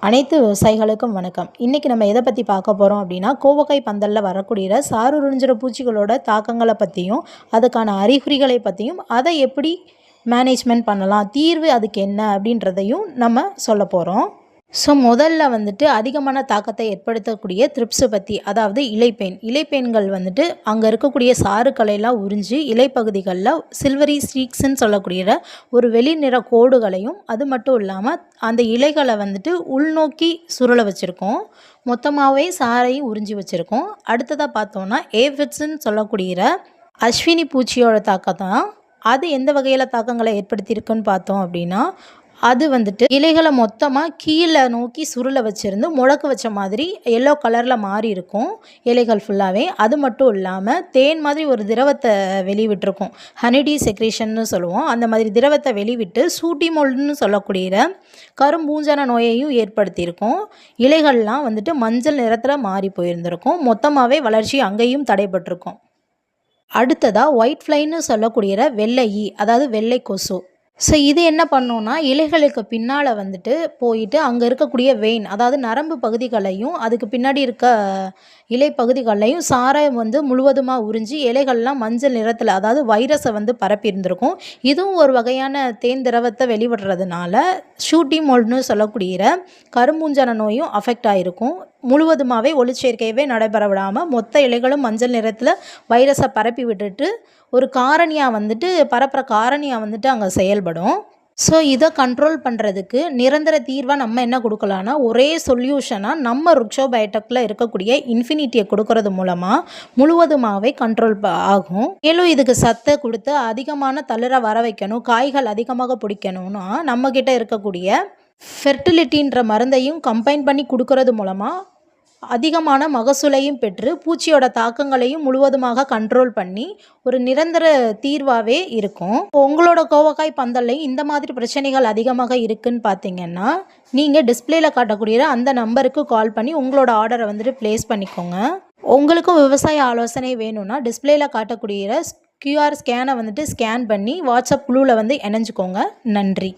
அனைத்து விவசாயிகளுக்கும் வணக்கம். இன்றைக்கி நம்ம எதை பற்றி பார்க்க போகிறோம் அப்படின்னா, கோவக்காய் பந்தலில் வரக்கூடிய சாறு உறிஞ்சுற பூச்சிகளோட தாக்கங்களை பற்றியும், அதுக்கான அறிகுறிகளை பற்றியும், அதை எப்படி மேனேஜ்மெண்ட் பண்ணலாம், தீர்வு அதுக்கு என்ன அப்படின்றதையும் நம்ம சொல்ல போகிறோம். முதல்ல வந்துட்டு அதிகமான தாக்கத்தை ஏற்படுத்தக்கூடிய த்ரிப்ஸை பற்றி, அதாவது இலைப்பேன்கள் வந்துட்டு அங்கே இருக்கக்கூடிய சாறுக்களையெல்லாம் உறிஞ்சி இலைப்பகுதிகளில் சில்வரி ஸ்ட்ரீக்ஸ்ன்னு சொல்லக்கூடிய ஒரு வெளி நிற கோடுகளையும், அது மட்டும் இல்லாமல் அந்த இலைகளை வந்துட்டு உள்நோக்கி சுருள வச்சுருக்கோம். மொத்தமாகவே சாறையும் உறிஞ்சி வச்சுருக்கோம். அடுத்ததாக பார்த்தோன்னா ஏஃபிட்ஸ்ன்னு சொல்லக்கூடிய அஸ்வினி பூச்சியோட தாக்கம் தான். அது எந்த வகையில் தாக்கங்களை ஏற்படுத்தியிருக்குன்னு பார்த்தோம் அப்படின்னா, அது வந்துட்டு இலைகளை மொத்தமாக கீழே நோக்கி சுருள வச்சுருந்து முழக்க வச்ச மாதிரி எல்லோ கலரில் மாறி இருக்கும் இலைகள் ஃபுல்லாகவே. அது மட்டும் இல்லாமல் தேன் மாதிரி ஒரு திரவத்தை வெளிவிட்டிருக்கும், ஹனிடி செக்ரேஷன்னு சொல்லுவோம். அந்த மாதிரி திரவத்தை வெளிவிட்டு சூட்டி மோல்டுன்னு சொல்லக்கூடிய கரும்பூஞ்சன நோயையும் ஏற்படுத்தியிருக்கும். இலைகள்லாம் வந்துட்டு மஞ்சள் நிறத்தில் மாறி போயிருந்திருக்கும். மொத்தமாகவே வளர்ச்சி அங்கேயும் தடைபட்டிருக்கும். அடுத்ததாக ஒயிட் ஃப்ளைன்னு சொல்லக்கூடிய வெள்ளை ஈ, அதாவது வெள்ளை கொசு. இது என்ன பண்ணோன்னா, இலைகளுக்கு பின்னால் வந்துட்டு போயிட்டு அங்கே இருக்கக்கூடிய வெயின், அதாவது நரம்பு பகுதிகளையும் அதுக்கு பின்னாடி இருக்க இலை பகுதிகளையும் சாரம் வந்து முழுவதுமாக உறிஞ்சி இலைகள்லாம் மஞ்சள் நிறத்தில், அதாவது வைரஸை வந்து பரப்பியிருந்திருக்கும். இதுவும் ஒரு வகையான தேன் திரவத்தை வெளிவிடுறதுனால ஷூட்டி மோல்டுன்னு சொல்லக்கூடிய கரும்பூஞ்சன நோயும் அஃபெக்ட் ஆகிருக்கும். முழுவதுமாகவே ஒளிச்சேர்க்கையவே நடைபெற விடாமல் மொத்த இலைகளும் மஞ்சள் நிறத்தில் வைரஸை பரப்பி விட்டுட்டு ஒரு காரணியாக வந்துட்டு பரப்புகிற காரணியாக வந்துட்டு அங்கே செயல்படும். இதை கண்ட்ரோல் பண்ணுறதுக்கு நிரந்தர தீர்வாக நம்ம என்ன கொடுக்கலான்னா, ஒரே சொல்யூஷனாக நம்ம ருக்ஷோபயோடெக்கில் இருக்கக்கூடிய இன்ஃபினிட்டியை கொடுக்கறது மூலமாக முழுவதுமாகவே கண்ட்ரோல் ஆகும். மேலும் இதுக்கு சத்தை கொடுத்து அதிகமான தளிரை வர வைக்கணும், காய்கள் அதிகமாக பிடிக்கணும்னா நம்மக்கிட்ட இருக்கக்கூடிய ஃபெர்டிலிட்டின்ற மருந்தையும் கம்பைன் பண்ணி கொடுக்கறது மூலமாக அதிகமான மகசூலையும் பெற்று பூச்சியோட தாக்கங்களையும் முழுவதுமாக கண்ட்ரோல் பண்ணி ஒரு நிரந்தர தீர்வாகவே இருக்கும். உங்களோட கோவக்காய் பந்தல்லையும் இந்த மாதிரி பிரச்சனைகள் அதிகமாக இருக்குன்னு பார்த்தீங்கன்னா, நீங்கள் டிஸ்பிளேல காட்டக்கூடிய அந்த நம்பருக்கு கால் பண்ணி உங்களோட ஆர்டரை வந்துட்டு ப்ளேஸ் பண்ணிக்கோங்க. உங்களுக்கும் விவசாய ஆலோசனை வேணும்னா டிஸ்பிளேல காட்டக்கூடிய QR ஸ்கேனை வந்துட்டு ஸ்கேன் பண்ணி வாட்ஸ்அப் குழுவில் வந்து இணைஞ்சிக்கோங்க. நன்றி.